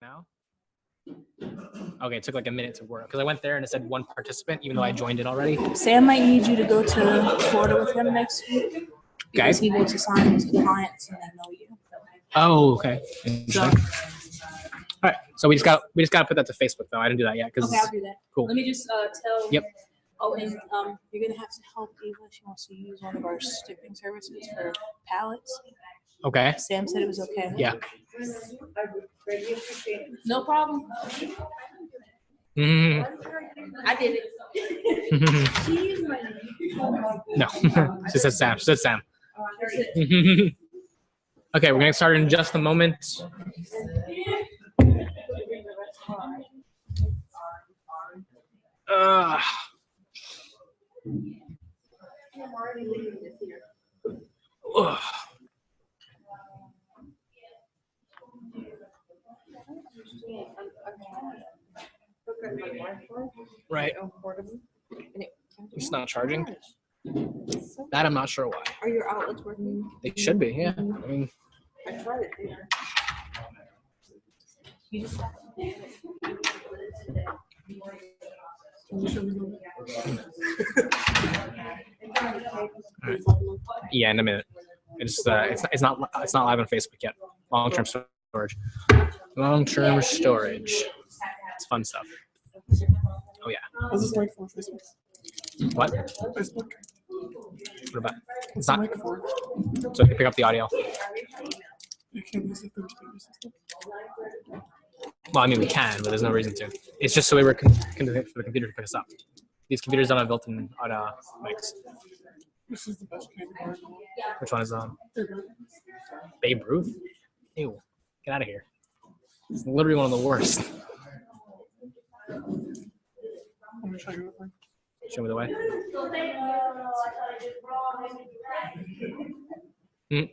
now? Okay, it took like a minute to work because I went there and it said one participant, even though I joined it already. Sam might need you to go to Florida with him next week because he needs to sign his clients and then know you. Oh, okay. So, All right, so we just got to put that to Facebook though. I didn't do that yet because okay, I'll do that. Cool. Let me just tell. Yep. Oh, and you're gonna have to help Eva. She wants to use one of our shipping services for pallets. Okay. Sam said it was okay. Yeah. No problem. Mm. I did it. No, she said Sam. She said Sam. Okay, we're gonna get started in just a moment. Ugh. Right. It's not charging. That I'm not sure why. Are your outlets working? They should be, yeah. I mean, I tried it there. yeah, in a minute. It's not live on Facebook yet. Long-term storage. Long-term storage. It's fun stuff. Oh yeah. What's this like for Facebook? What? Facebook. What about? It's What's not. it like for? So you can pick up the audio. You can't use the third speaker system. Well, I mean, we can, but there's no reason to. It's just so we were for the computer to pick us up. These computers don't have built-in mics. This is the best candy bar. Which one is Babe Ruth? Ew. Get out of here. It's literally one of the worst. I'm gonna show you one. Show me the way. Hmm.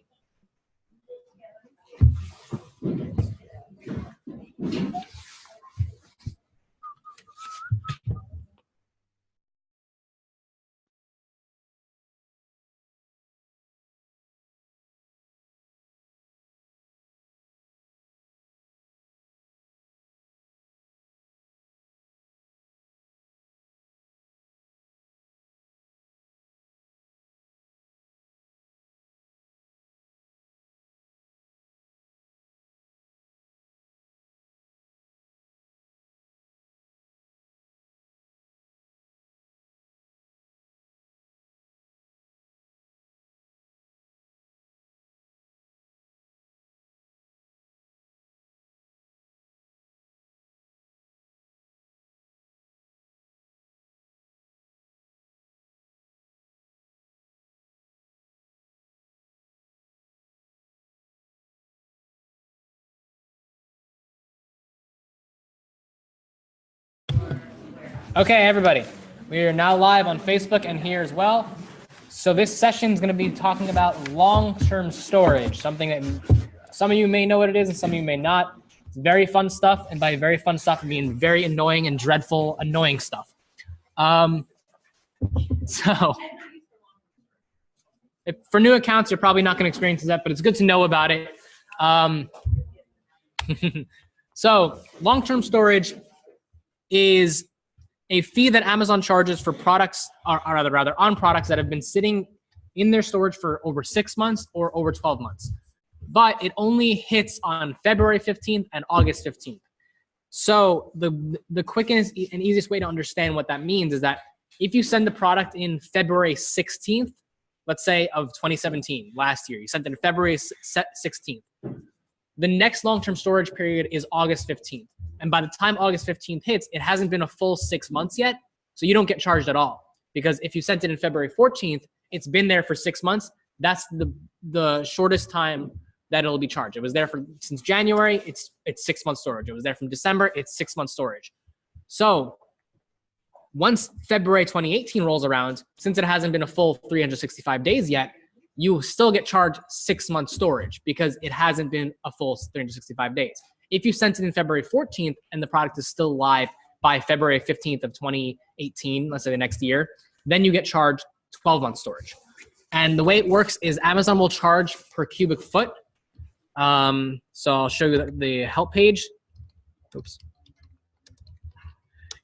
Okay, everybody. We are now live on Facebook and here as well. So this session is going to be talking about long-term storage, something that some of you may know what it is and some of you may not. It's very fun stuff, and by very fun stuff, I mean very annoying and dreadful, annoying stuff. For new accounts, you're probably not going to experience that, but it's good to know about it. So long-term storage is a fee that Amazon charges for products, or rather on products that have been sitting in their storage for over 6 months or over 12 months. But it only hits on February 15th and August 15th. So the quickest and easiest way to understand what that means is that if you send the product in February 16th, let's say of 2017, last year, you sent it in February 16th. The next long-term storage period is August 15th. And by the time August 15th hits, it hasn't been a full 6 months yet. So you don't get charged at all. Because if you sent it in February 14th, it's been there for 6 months. That's the shortest time that it'll be charged. It was there since January, it's 6 months storage. It was there from December, it's 6 months storage. So once February 2018 rolls around, since it hasn't been a full 365 days yet, you still get charged 6 months storage because it hasn't been a full 365 days. If you sent it in February 14th and the product is still live by February 15th of 2018, let's say the next year, then you get charged 12 months storage. And the way it works is Amazon will charge per cubic foot. So I'll show you the help page. Oops.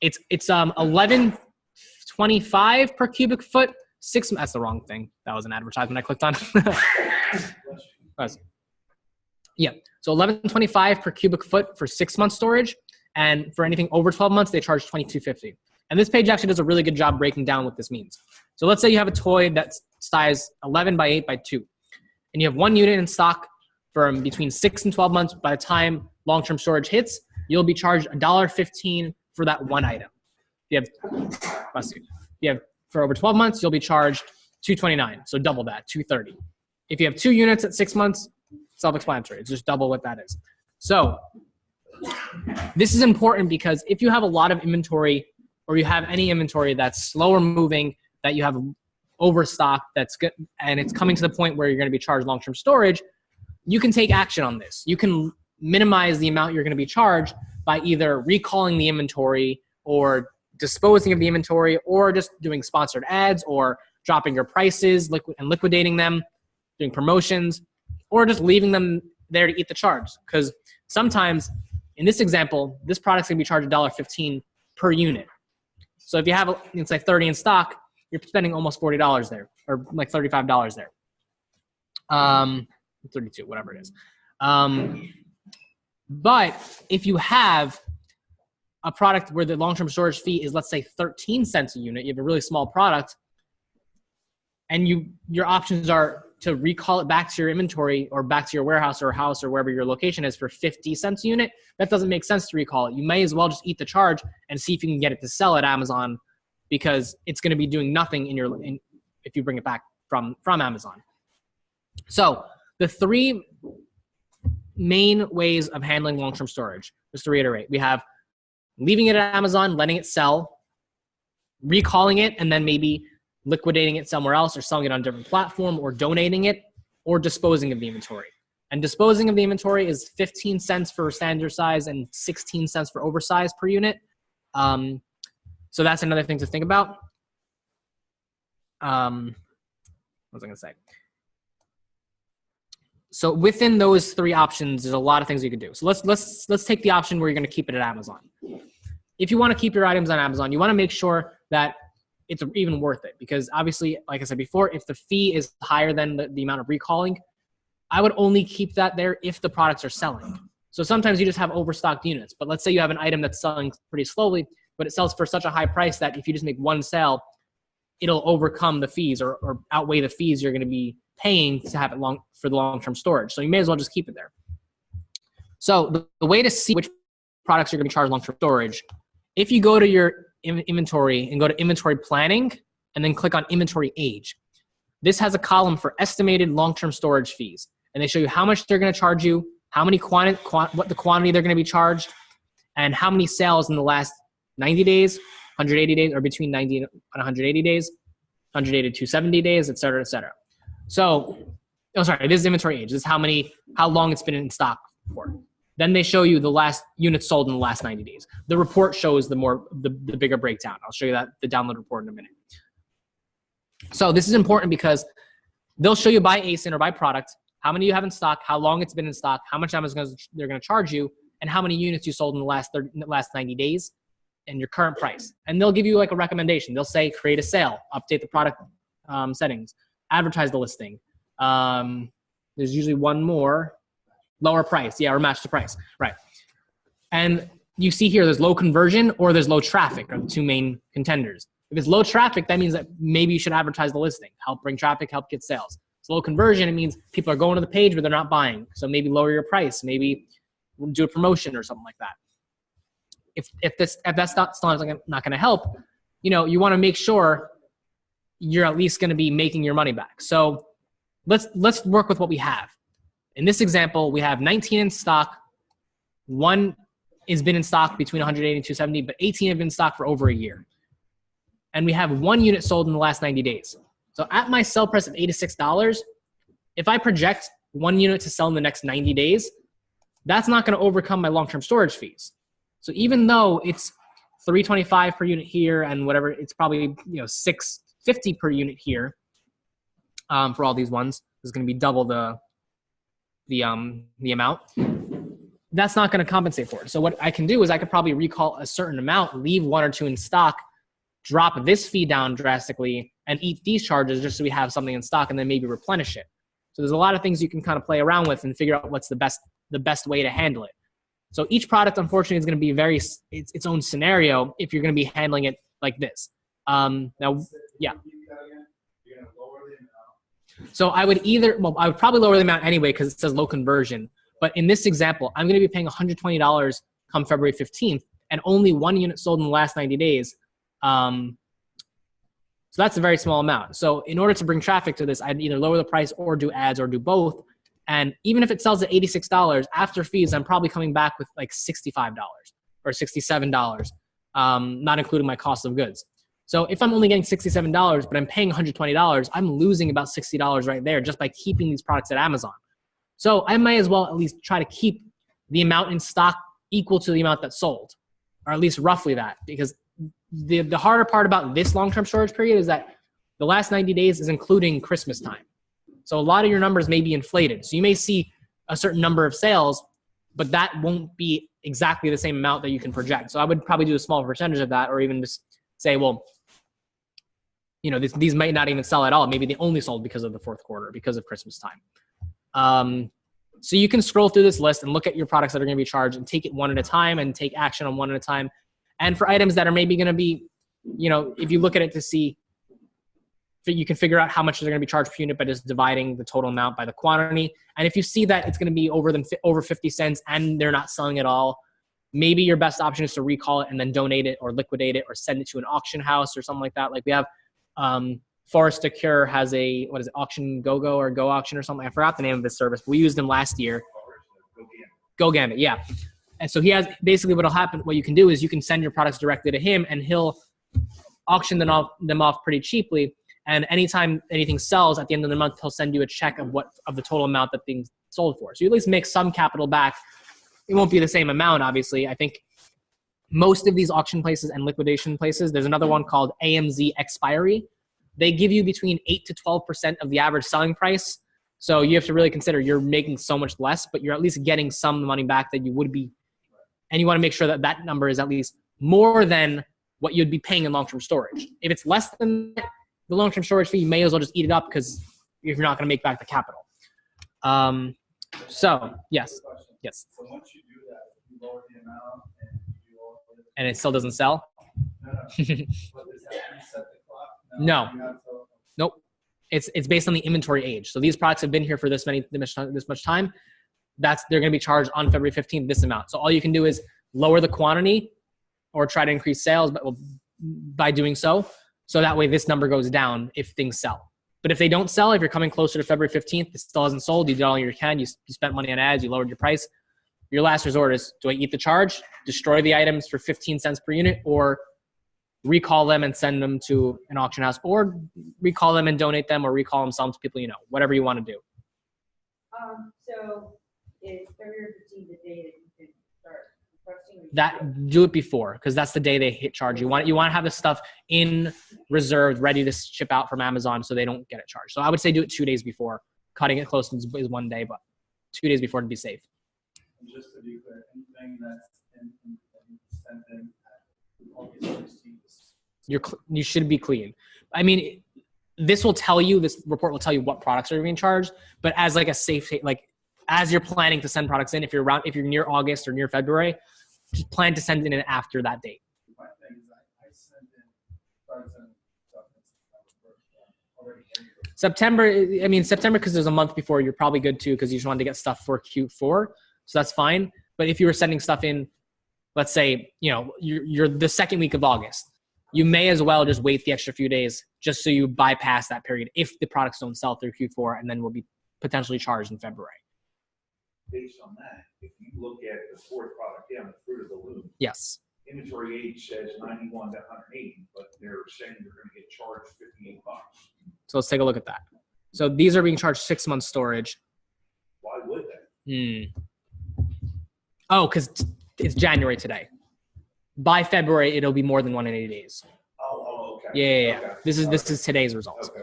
It's 11.25 per cubic foot. That's the wrong thing. That was an advertisement I clicked on. Yeah. So 11.25 per cubic foot for 6 month storage, and for anything over 12 months, they charge $22.50. And this page actually does a really good job breaking down what this means. So let's say you have a toy that's size 11 by 8 by 2, and you have 1 unit in stock for between 6 and 12 months. By the time long-term storage hits, you'll be charged $1.15 for that one item. If you have for over 12 months, you'll be charged $2.29, so double that, $2.30. If you have 2 units at 6 months, self-explanatory. It's just double what that is. So this is important because if you have a lot of inventory, or you have any inventory that's slower moving, that you have overstock, that's good, and it's coming to the point where you're going to be charged long-term storage, you can take action on this. You can minimize the amount you're going to be charged by either recalling the inventory, or disposing of the inventory, or just doing sponsored ads, or dropping your prices and liquidating them, doing promotions, or just leaving them there to eat the charge. Because sometimes, in this example, this product's going to be charged $1.15 per unit. So if you have, it's like 30 in stock, you're spending almost $40 there, or like $35 there. 32, whatever it is. But if you have a product where the long-term storage fee is, let's say, 13 cents a unit, you have a really small product, and your options are to recall it back to your inventory or back to your warehouse or house or wherever your location is for 50 cents a unit, that doesn't make sense to recall it. You may as well just eat the charge and see if you can get it to sell at Amazon, because it's going to be doing nothing if you bring it back from Amazon. So the 3 main ways of handling long-term storage, just to reiterate, we have leaving it at Amazon, letting it sell, recalling it, and then maybe liquidating it somewhere else, or selling it on a different platform, or donating it, or disposing of the inventory. And disposing of the inventory is 15 cents for standard size and 16 cents for oversized per unit. So that's another thing to think about. What was I going to say? So within those 3 options, there's a lot of things you could do. So let's take the option where you're going to keep it at Amazon. If you want to keep your items on Amazon, you want to make sure that it's even worth it, because obviously, like I said before, if the fee is higher than the amount of recalling, I would only keep that there if the products are selling. So sometimes you just have overstocked units, but let's say you have an item that's selling pretty slowly, but it sells for such a high price that if you just make one sale, it'll overcome the fees or outweigh the fees you're going to be paying to have it for the long-term storage. So you may as well just keep it there. So the way to see which products you're going to be charged long-term storage, if you go to your inventory and go to inventory planning and then click on inventory age, this has a column for estimated long-term storage fees. And they show you how much they're going to charge you, how many what the quantity they're going to be charged, and how many sales in the last 90 days, 180 days, or between 90 and 180 days, 180 to 270 days, et cetera, et cetera. So, this is inventory age. This is how long it's been in stock for. Then they show you the last units sold in the last 90 days. The report shows the bigger breakdown. I'll show you the download report in a minute. So this is important because they'll show you by ASIN or by product how many you have in stock, how long it's been in stock, how much they're going to charge you, and how many units you sold in the last 90 days, and your current price. And they'll give you like a recommendation. They'll say create a sale, update the product settings, advertise the listing. There's usually one more. Lower price, or match the price, right? And you see here, there's low conversion or there's low traffic are the 2 main contenders. If it's low traffic, that means that maybe you should advertise the listing, help bring traffic, help get sales. It's low conversion, it means people are going to the page, but they're not buying. So maybe lower your price, maybe do a promotion or something like that. If that's not going to help, you want to make sure you're at least going to be making your money back. So let's work with what we have. In this example, we have 19 in stock. 1 has been in stock between 180 and 270, but 18 have been in stock for over a year. And we have 1 unit sold in the last 90 days. So at my sell price of $86, if I project 1 unit to sell in the next 90 days, that's not going to overcome my long-term storage fees. So even though it's $325 per unit here and whatever, it's probably $650 per unit here for all these ones. This is going to be double the amount. that's not going to compensate for it. So what I can do is I could probably recall a certain amount, leave 1 or 2 in stock, drop this fee down drastically, and eat these charges just so we have something in stock, and then maybe replenish it. So there's a lot of things you can kind of play around with and figure out what's the best way to handle it. So each product, unfortunately, is going to be its own scenario if you're going to be handling it like this. Now, yeah. So I would probably lower the amount anyway because it says low conversion. But in this example, I'm going to be paying $120 come February 15th, and only 1 unit sold in the last 90 days. So that's a very small amount. So in order to bring traffic to this, I'd either lower the price or do ads or do both. And even if it sells at $86, after fees, I'm probably coming back with like $65 or $67, not including my cost of goods. So if I'm only getting $67, but I'm paying $120, I'm losing about $60 right there just by keeping these products at Amazon. So I might as well at least try to keep the amount in stock equal to the amount that's sold, or at least roughly that, because the harder part about this long-term storage period is that the last 90 days is including Christmas time. So a lot of your numbers may be inflated. So you may see a certain number of sales, but that won't be exactly the same amount that you can project. So I would probably do a small percentage of that, or even just say, well, these might not even sell at all. Maybe they only sold because of the fourth quarter, because of Christmas time. So you can scroll through this list and look at your products that are going to be charged and take it one at a time and take action on one at a time. And for items that are maybe going to be, if you look at it to see, you can figure out how much they're going to be charged per unit by just dividing the total amount by the quantity. And if you see that it's going to be over 50 cents and they're not selling at all, maybe your best option is to recall it and then donate it or liquidate it or send it to an auction house or something like that. Like we have Forest Secure has a, Auction Go or Go Auction or something. I forgot the name of this service. We used them last year. Go Gambit, yeah. And so he has, basically what you can do is you can send your products directly to him and he'll auction them off pretty cheaply. And anytime anything sells at the end of the month, he'll send you a check of the total amount that things sold for. So you at least make some capital back. It won't be the same amount, obviously. I think most of these auction places and liquidation places, there's another one called AMZ Expiry. They give you between 8 to 12% of the average selling price. So you have to really consider you're making so much less, but you're at least getting some money back that you would be. And you want to make sure that number is at least more than what you'd be paying in long-term storage. If it's less than the long-term storage fee, you may as well just eat it up because you're not going to make back the capital. So, yes. So once you do that, you lower the amount and it still doesn't sell? No. But does that reset the clock? No. Nope. It's based on the inventory age. So these products have been here for this much time. They're going to be charged on February 15th this amount. So all you can do is lower the quantity or try to increase sales by doing so. So that way this number goes down if things sell. But if they don't sell, if you're coming closer to February 15th, it still hasn't sold, you did all you can, you spent money on ads, you lowered your price. Your last resort is, do I eat the charge, destroy the items for 15 cents per unit, or recall them and send them to an auction house, or recall them and donate them, or recall them, sell them to people whatever you want to do. So is February 15th the day that you can start requesting? That do it before, because that's the day they hit charge. You want to have the stuff in reserved, ready to ship out from Amazon, so they don't get it charged. So I would say do it 2 days before. Cutting it close is 1 day, but 2 days before to be safe. And just to be clear, anything that's sent in August 16th. You should be clean. I mean, this report will tell you what products are being charged, but as like a safe, as you're planning to send products in, if you're near August or near February, just plan to send it in after that date. My thing is I send in starts in already. September, because there's a month before, you're probably good too, because you just wanted to get stuff for Q4. So that's fine. But if you were sending stuff in, let's say, you're the second week of August, you may as well just wait the extra few days just so you bypass that period if the products don't sell through Q4 and then will be potentially charged in February. Based on that, if you look at the fourth product down, the Fruit of the Loom, Yes. inventory age says 91 to 180, but they're saying they're going to get charged $58. So let's take a look at that. So these are being charged 6 months storage. Why would they? Oh, because it's January today. By February, it'll be more than 180 days. Oh, okay. Yeah. Okay. This is today's results. Okay.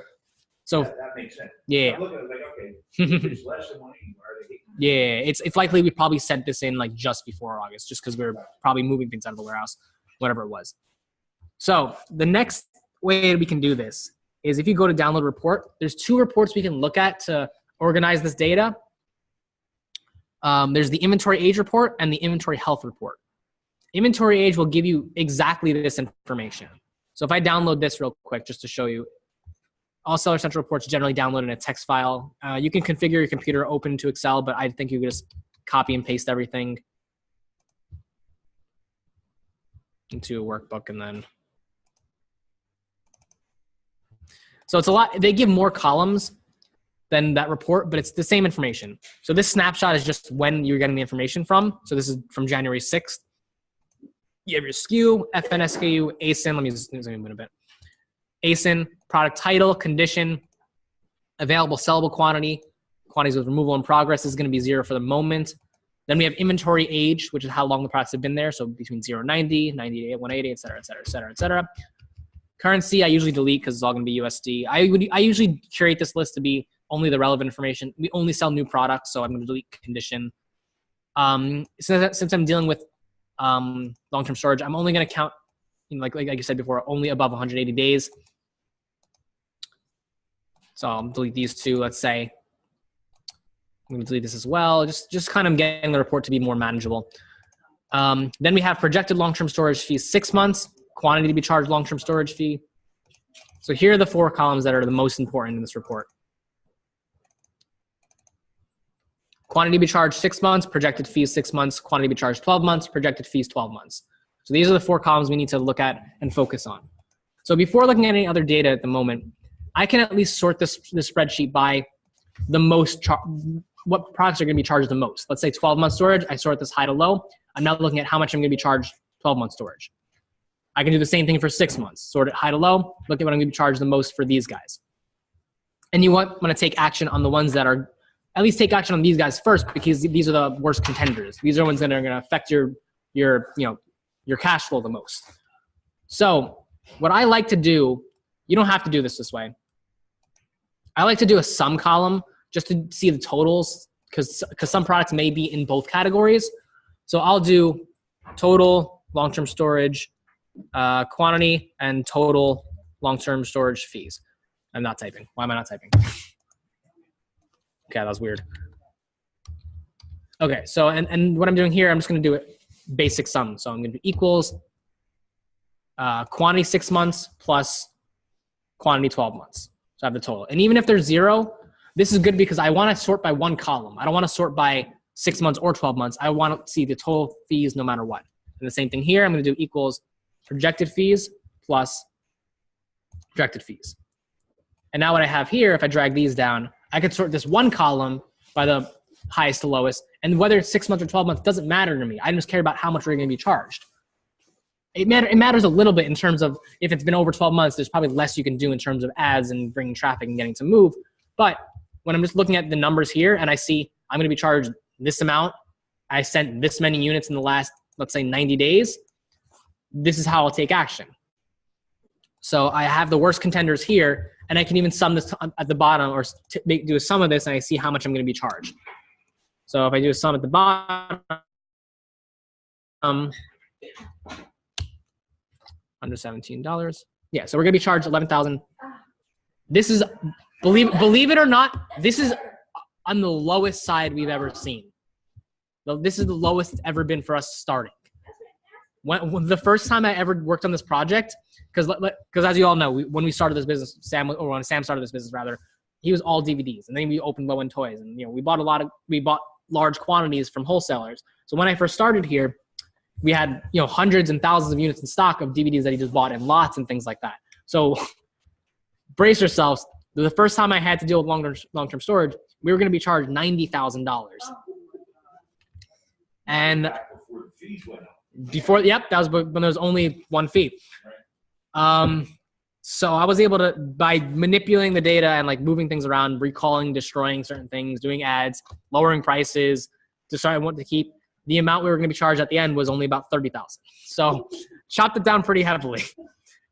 So That makes sense. yeah. I'm looking at it like, okay, if it's less than 180, why are they getting Yeah, it's likely we probably sent this in like just before August, just because we were probably moving things out of the warehouse, whatever it was. So the next way we can do this is if you go to download report, there's 2 reports we can look at to organize this data. There's the inventory age report and the inventory health report. Inventory age will give you exactly this information. So if I download this real quick, just to show you, all Seller Central reports generally download in a text file. You can configure your computer open to Excel, but I think you can just copy and paste everything into a workbook and then. So it's a lot, they give more columns than that report, but it's the same information. So this snapshot is just when you're getting the information from. So this is from January 6th. You have your SKU, FN SKU, ASIN, let me zoom in a bit. ASIN, product title, condition, available sellable quantity, quantities with removal in progress is gonna be 0 for the moment. Then we have inventory age, which is how long the products have been there. So between 0 and 90, 90 to 180, et cetera, et cetera, et cetera, et cetera. Currency, I usually delete because it's all gonna be USD. I usually curate this list to be only the relevant information. We only sell new products, so I'm gonna delete condition. Since I'm dealing with long-term storage, I'm only gonna count, like you said before, only above 180 days. So I'll delete these 2, let's say. I'm gonna delete this as well, just kind of getting the report to be more manageable. Then we have projected long-term storage fees, 6 months, quantity to be charged long-term storage fee. So here are the 4 columns that are the most important in this report. Quantity to be charged 6 months, projected fees 6 months, quantity to be charged 12 months, projected fees 12 months. So these are the 4 columns we need to look at and focus on. So before looking at any other data at the moment, I can at least sort this spreadsheet by the most, what products are gonna be charged the most. Let's say 12-month storage, I sort this high to low. I'm now looking at how much I'm gonna be charged 12-month storage. I can do the same thing for 6 months. Sort it high to low, look at what I'm gonna be charged the most for these guys. And you want to take action on the ones that are, at least take action on these guys first, because these are the worst contenders. These are ones that are gonna affect your cash flow the most. So what I like to do, you don't have to do this way. I like to do a sum column just to see the totals, because some products may be in both categories. So I'll do total long-term storage, quantity, and total long-term storage fees. I'm not typing. Why am I not typing? Okay, that was weird. Okay, so and what I'm doing here, I'm just gonna do it basic sum. So I'm gonna do equals quantity 6 months plus quantity 12 months. So I have the total. And even if there's 0, this is good because I want to sort by 1 column. I don't want to sort by 6 months or 12 months. I want to see the total fees no matter what. And the same thing here, I'm going to do equals projected fees plus projected fees. And now what I have here, if I drag these down, I could sort this 1 column by the highest to lowest. And whether it's 6 months or 12 months doesn't matter to me. I just care about how much we're going to be charged. It matters a little bit in terms of if it's been over 12 months, there's probably less you can do in terms of ads and bringing traffic and getting to move. But when I'm just looking at the numbers here and I see I'm going to be charged this amount, I sent this many units in the last, let's say 90 days, this is how I'll take action. So I have the worst contenders here, and I can even sum this at the bottom or do a sum of this and I see how much I'm going to be charged. So if I do a sum at the bottom, under $17. Yeah, so we're gonna be charged $11,000. This is, believe it or not, this is on the lowest side we've ever seen. This is the lowest it's ever been for us starting. When the first time I ever worked on this project, because as you all know, when we started this business, when Sam started this business rather, he was all DVDs, and then we opened Low End Toys, and we bought large quantities from wholesalers. So when I first started here, we had hundreds and thousands of units in stock of DVDs that he just bought in lots and things like that. So brace yourselves. The first time I had to deal with long-term storage, we were going to be charged $90,000. And Before the fees went up. that was when there was only 1 fee. So I was able to, by manipulating the data and like moving things around, recalling, destroying certain things, doing ads, lowering prices, deciding what to keep, the amount we were going to be charged at the end was only about $30,000. So chopped it down pretty heavily.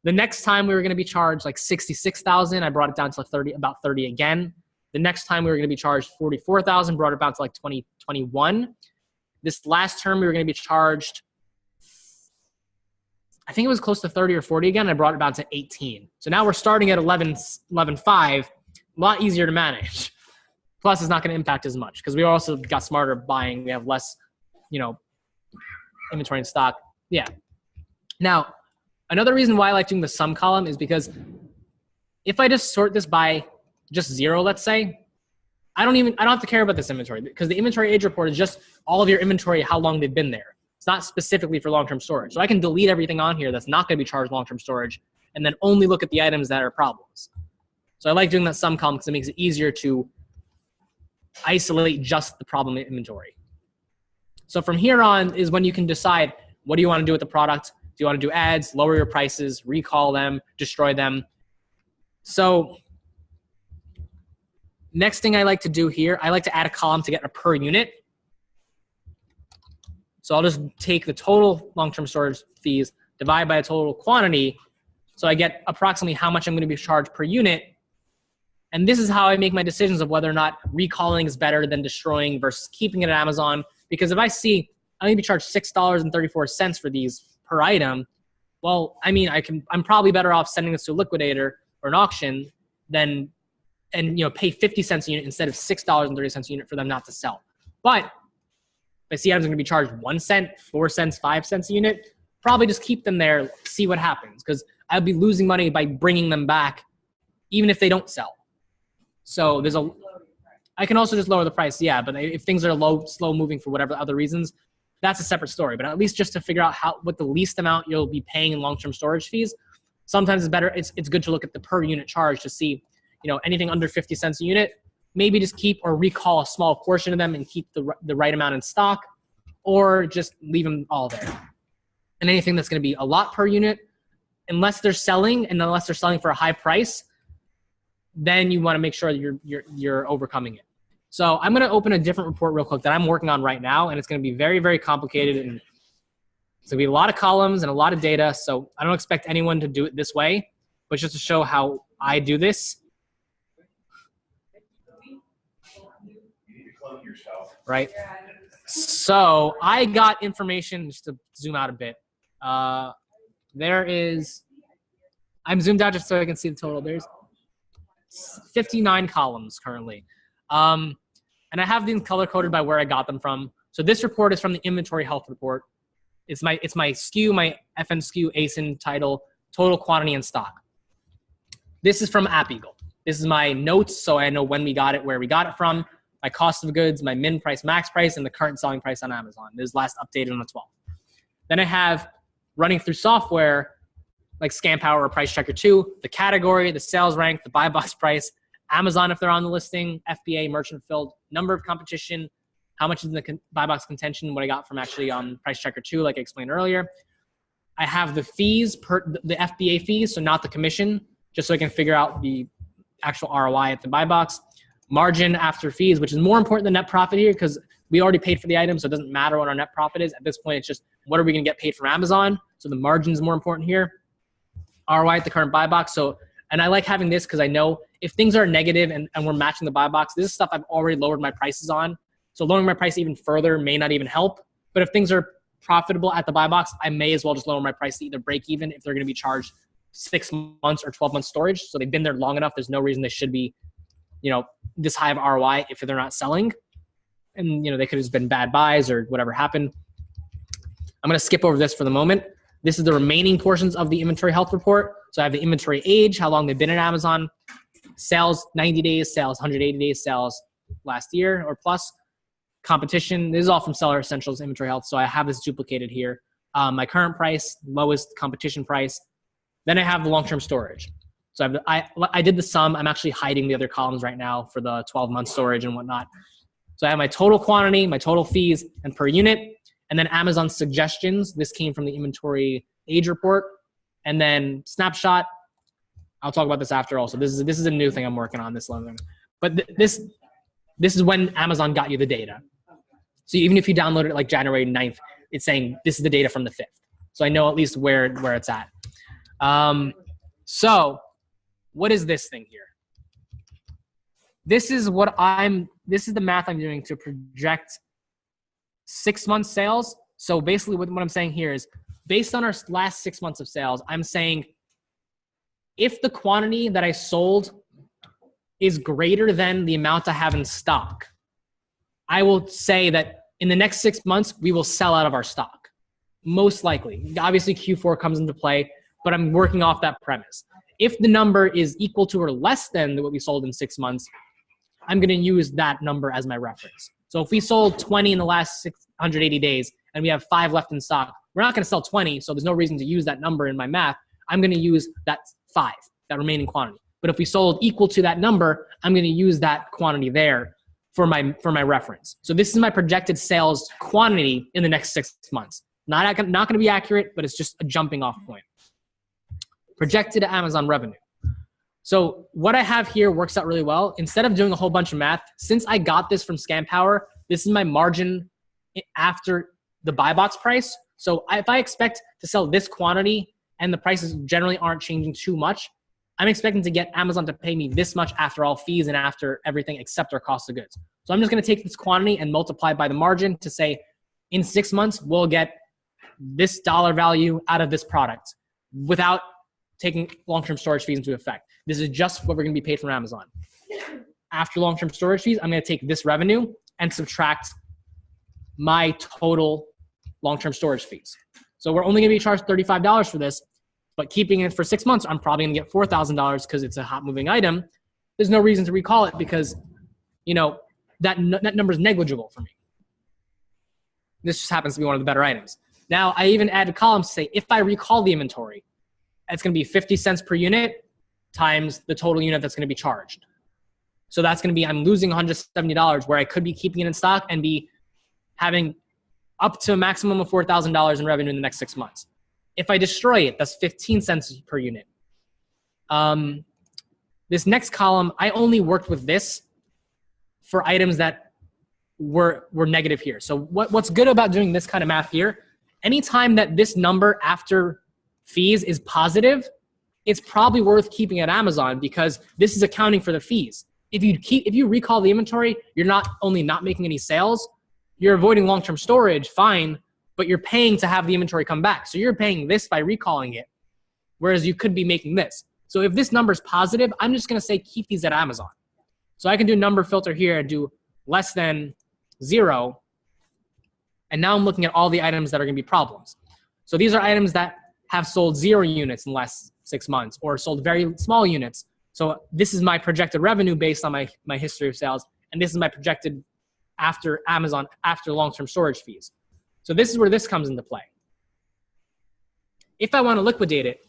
The next time we were going to be charged like $66,000. I brought it down to about 30 again. The next time we were going to be charged $44,000, brought it down to like 20, 2021. This last term, we were going to be charged, I think it was close to 30 or 40 again. I brought it down to 18. So now we're starting at 11.5, a lot easier to manage. Plus, it's not going to impact as much because we also got smarter buying. We have less, inventory in stock. Yeah. Now, another reason why I like doing the sum column is because if I just sort this by just 0, let's say, I don't have to care about this inventory because the inventory age report is just all of your inventory, how long they've been there. It's not specifically for long-term storage. So I can delete everything on here that's not going to be charged long-term storage and then only look at the items that are problems. So I like doing that sum column because it makes it easier to isolate just the problem inventory. So from here on is when you can decide what do you want to do with the product. Do you want to do ads, lower your prices, recall them, destroy them? So next thing I like to do here, I like to add a column to get a per unit. So I'll just take the total long-term storage fees, divide by the total quantity. So I get approximately how much I'm going to be charged per unit. And this is how I make my decisions of whether or not recalling is better than destroying versus keeping it at Amazon. Because if I see I'm going to be charged $6.34 for these per item, well, I mean, I'm probably better off sending this to a liquidator or an auction than, pay 50 cents a unit instead of $6.30 a unit for them not to sell. But if I see items are going to be charged 1 cent, 4 cents, 5 cents a unit, probably just keep them there, see what happens. Because I'd be losing money by bringing them back, even if they don't sell. So I can also just lower the price, yeah. But if things are slow moving for whatever other reasons, that's a separate story. But at least just to figure out what the least amount you'll be paying in long-term storage fees, sometimes it's better. It's good to look at the per unit charge to see, anything under 50 cents a unit, maybe just keep or recall a small portion of them and keep the right amount in stock, or just leave them all there. And anything that's going to be a lot per unit, unless they're selling for a high price, then you want to make sure you're overcoming it. So I'm going to open a different report real quick that I'm working on right now, and it's going to be very, very complicated, and it's going to be a lot of columns and a lot of data. So I don't expect anyone to do it this way, but just to show how I do this. Right. So I got information, just to zoom out a bit. I'm zoomed out just so I can see the total. There's 59 columns currently. And I have these color coded by where I got them from. So this report is from the inventory health report. It's my SKU, my FN SKU, ASIN title, total quantity and stock. This is from AppEagle. This is my notes, so I know when we got it, where we got it from, my cost of goods, my min price, max price, and the current selling price on Amazon. This is last updated on the 12th. Then I have running through software like ScanPower or Price Checker 2, the category, the sales rank, the buy box price, Amazon if they're on the listing, FBA, merchant filled, number of competition, how much is in the buy box contention, what I got from actually on Price Checker 2, like I explained earlier. I have the fees, the FBA fees, so not the commission, just so I can figure out the actual ROI at the buy box. Margin after fees, which is more important than net profit here because we already paid for the item, so it doesn't matter what our net profit is. At this point, it's just what are we going to get paid from Amazon? So the margin is more important here. ROI at the current buy box. So, and I like having this because I know if things are negative and we're matching the buy box, this is stuff I've already lowered my prices on. So lowering my price even further may not even help. But if things are profitable at the buy box, I may as well just lower my price to either break even if they're going to be charged 6 months or 12 months storage. So they've been there long enough. There's no reason they should be, this high of ROI if they're not selling. And, they could have just been bad buys or whatever happened. I'm going to skip over this for the moment. This is the remaining portions of the inventory health report. So I have the inventory age, how long they've been at Amazon, sales 90 days, sales 180 days, sales last year or plus, competition. This is all from Seller Essentials Inventory Health. So I have this duplicated here. My current price, lowest competition price. Then I have the long-term storage. So I did the sum. I'm actually hiding the other columns right now for the 12-month storage and whatnot. So I have my total quantity, my total fees, and per unit. And then Amazon suggestions. This came from the inventory age report. And then snapshot. I'll talk about this after also. This is a new thing I'm working on this level. But this is when Amazon got you the data. So even if you download it like January 9th, it's saying this is the data from the 5th. So I know at least where it's at. So what is this thing here? This is the math I'm doing to project 6 months sales. So basically what I'm saying here is based on our last 6 months of sales, I'm saying if the quantity that I sold is greater than the amount I have in stock, I will say that in the next 6 months, we will sell out of our stock. Most likely. Obviously, Q4 comes into play, but I'm working off that premise. If the number is equal to or less than what we sold in 6 months, I'm going to use that number as my reference. So if we sold 20 in the last 680 days and we have 5 left in stock, we're not going to sell 20, so there's no reason to use that number in my math. I'm going to use that 5, that remaining quantity. But if we sold equal to that number, I'm going to use that quantity there for my reference. So this is my projected sales quantity in the next 6 months. Not going to be accurate, but it's just a jumping off point. Projected Amazon revenue. So what I have here works out really well. Instead of doing a whole bunch of math, since I got this from ScanPower, this is my margin after the buy box price. So if I expect to sell this quantity and the prices generally aren't changing too much, I'm expecting to get Amazon to pay me this much after all fees and after everything except our cost of goods. So I'm just going to take this quantity and multiply by the margin to say in 6 months, we'll get this dollar value out of this product without taking long-term storage fees into effect. This is just what we're going to be paid from Amazon. After long-term storage fees, I'm going to take this revenue and subtract my total long-term storage fees. So we're only going to be charged $35 for this, but keeping it for 6 months, I'm probably going to get $4,000 because it's a hot moving item. There's no reason to recall it because, that number is negligible for me. This just happens to be one of the better items. Now, I even added columns to say if I recall the inventory, it's going to be 50 cents per unit times the total unit that's going to be charged. So that's going to be, I'm losing $170 where I could be keeping it in stock and be having up to a maximum of $4,000 in revenue in the next 6 months. If I destroy it, that's 15 cents per unit. This next column, I only worked with this for items that were negative here. So what's good about doing this kind of math here, anytime that this number after fees is positive, it's probably worth keeping at Amazon because this is accounting for the fees. If you recall the inventory, you're not only not making any sales, you're avoiding long-term storage, fine, but you're paying to have the inventory come back. So you're paying this by recalling it, whereas you could be making this. So if this number is positive, I'm just going to say keep these at Amazon. So I can do a number filter here and do less than 0. And now I'm looking at all the items that are going to be problems. So these are items that have sold 0 units in the last 6 months or sold very small units. So this is my projected revenue based on my history of sales. And this is my projected after Amazon, after long-term storage fees. So this is where this comes into play. If I want to liquidate it,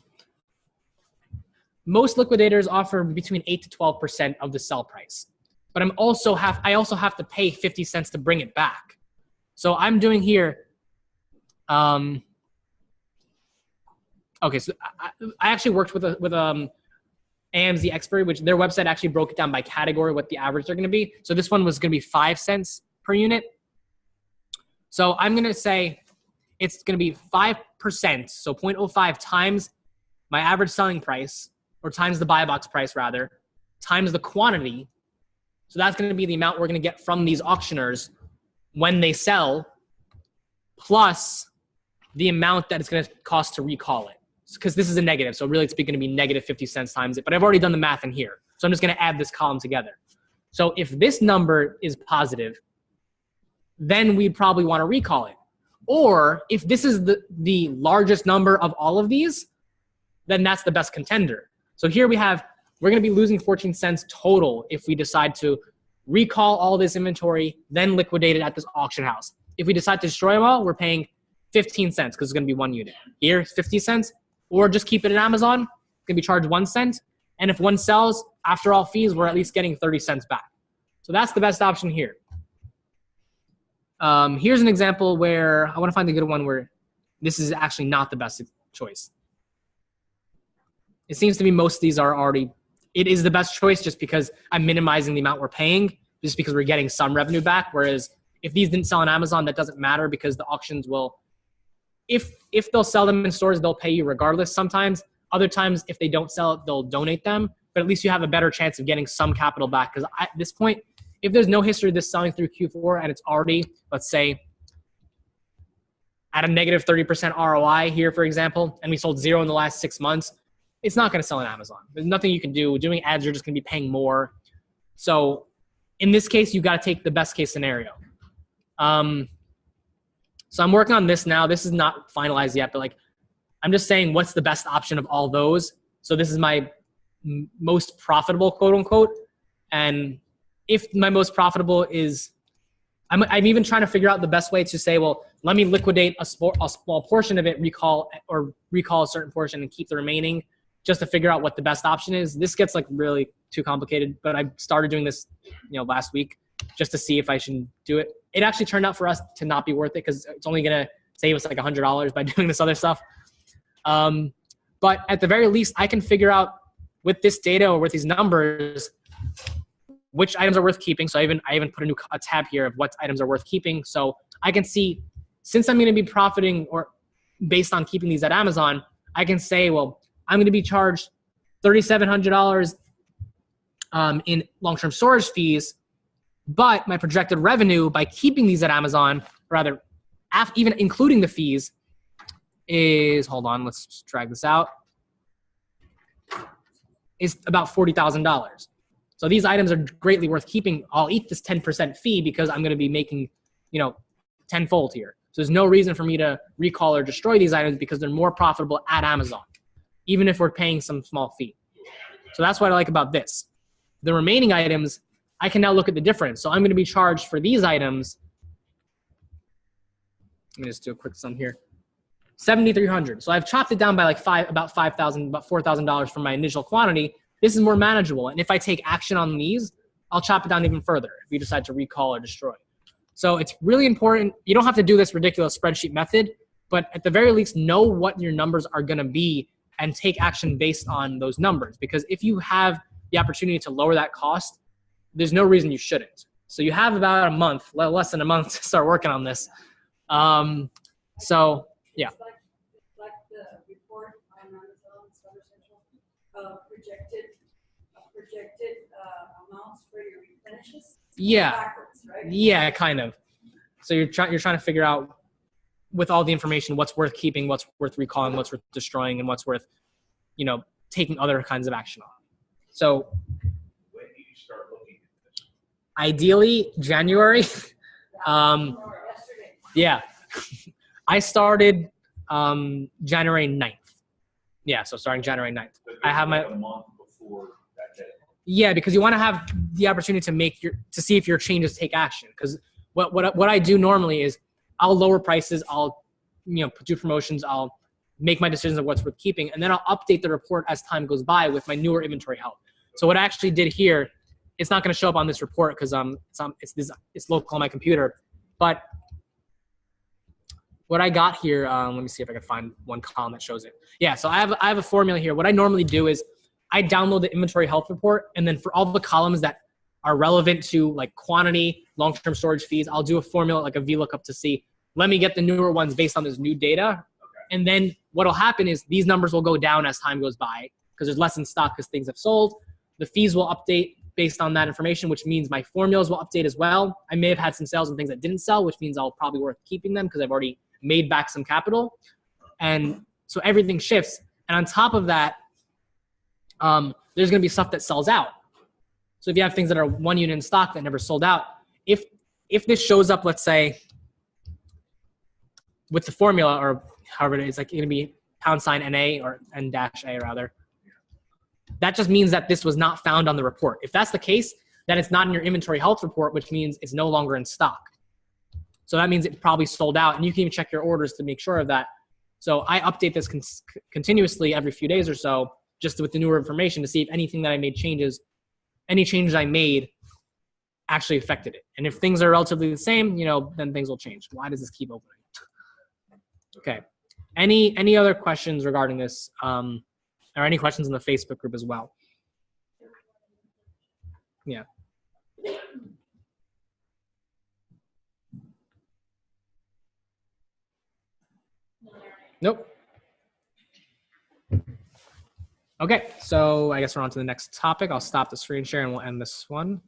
most liquidators offer between 8 to 12% of the sell price. But I also have to pay 50 cents to bring it back. So I'm doing here, okay, so I actually worked with AMZ Expert, which their website actually broke it down by category, what the average are going to be. So this one was going to be 5 cents per unit. So I'm going to say it's going to be 5%, so 0.05 times my average selling price, or times the buy box price rather, times the quantity. So that's going to be the amount we're going to get from these auctioneers when they sell, plus the amount that it's going to cost to recall it. Because this is a negative, so really it's going to be negative 50 cents times it. But I've already done the math in here, so I'm just going to add this column together. So if this number is positive, then we'd probably want to recall it. Or if this is the largest number of all of these, then that's the best contender. So here we're going to be losing 14 cents total if we decide to recall all this inventory, then liquidate it at this auction house. If we decide to destroy them all, we're paying 15 cents because it's going to be 1 unit. Here, 50 cents, or just keep it at Amazon, it's going to be charged 1 cent. And if one sells, after all fees, we're at least getting 30 cents back. So that's the best option here. Here's an example where I want to find a good one where this is actually not the best choice. It seems to me most of these are already, it is the best choice just because I'm minimizing the amount we're paying, just because we're getting some revenue back. Whereas if these didn't sell on Amazon, that doesn't matter because the auctions will, if they'll sell them in stores, they'll pay you regardless sometimes. Other times, if they don't sell it, they'll donate them. But at least you have a better chance of getting some capital back. Because at this point, if there's no history of this selling through Q4 and it's already, let's say, at a negative 30% ROI here, for example, and we sold 0 in the last 6 months, it's not going to sell on Amazon. There's nothing you can do. Doing ads, you're just going to be paying more. So in this case, you've got to take the best case scenario. So I'm working on this now. This is not finalized yet, but like, I'm just saying what's the best option of all those. So this is my most profitable, quote unquote. And if my most profitable is, I'm even trying to figure out the best way to say, well, let me liquidate a small portion of it, recall a certain portion and keep the remaining, just to figure out what the best option is. This gets like really too complicated, but I started doing this, last week just to see if I should do it. It actually turned out for us to not be worth it because it's only going to save us like $100 by doing this other stuff. But at the very least, I can figure out with this data or with these numbers, which items are worth keeping. So I even put a tab here of what items are worth keeping. So I can see, since I'm going to be profiting or based on keeping these at Amazon, I can say, well, I'm going to be charged $3,700 in long-term storage fees, but my projected revenue by keeping these at Amazon, rather, even including the fees, is, hold on, let's just drag this out, is about $40,000. So these items are greatly worth keeping. I'll eat this 10% fee because I'm going to be making, tenfold here. So there's no reason for me to recall or destroy these items because they're more profitable at Amazon, even if we're paying some small fee. So that's what I like about this. The remaining items, I can now look at the difference. So I'm going to be charged for these items. Let me just do a quick sum here. $7,300. So I've chopped it down by like about $4,000 from my initial quantity. This is more manageable. And if I take action on these, I'll chop it down even further if you decide to recall or destroy. So it's really important. You don't have to do this ridiculous spreadsheet method, but at the very least, know what your numbers are going to be and take action based on those numbers. Because if you have the opportunity to lower that cost, there's no reason you shouldn't. So you have about a month, less than a month to start working on this. So yeah. Like the report on Amazon, Seller Central, projected amounts for your replenishes. Yeah. Backwards, right? Yeah, kind of. So you're trying to figure out with all the information what's worth keeping, what's worth recalling, what's worth destroying, and what's worth, taking other kinds of action on. So When do you start looking at this? ideally January. Yeah. I started January 9th. Yeah, so starting January 9th. I have my a month before that day. Yeah, because you want to have the opportunity to see if your changes take action. Because what I do normally is I'll lower prices, I'll do promotions, I'll make my decisions of what's worth keeping, and then I'll update the report as time goes by with my newer inventory health. So what I actually did here, it's not going to show up on this report because it's local on my computer, but what I got here, let me see if I can find one column that shows it. Yeah, so I have a formula here. What I normally do is I download the inventory health report, and then for all the columns that are relevant to like quantity, long-term storage fees, I'll do a formula like a VLOOKUP to see, let me get the newer ones based on this new data. Okay. And then what'll happen is these numbers will go down as time goes by because there's less in stock because things have sold. The fees will update based on that information, which means my formulas will update as well. I may have had some sales and things that didn't sell, which means I'll probably worth keeping them because I've already made back some capital. And so everything shifts. And on top of that, there's going to be stuff that sells out. So if you have things that are 1 unit in stock that never sold out, if this shows up, let's say, with the formula or however it is, like going to be #NA or N-A rather, that just means that this was not found on the report. If that's the case, then it's not in your inventory health report, which means it's no longer in stock. So that means it probably sold out, and you can even check your orders to make sure of that. So I update this continuously every few days or so, just with the newer information to see if anything that I made any changes I made actually affected it. And if things are relatively the same, then things will change. Why does this keep opening? Okay. Any other questions regarding this, or any questions in the Facebook group as well? Yeah. Nope. Okay, so I guess we're on to the next topic. I'll stop the screen share and we'll end this one.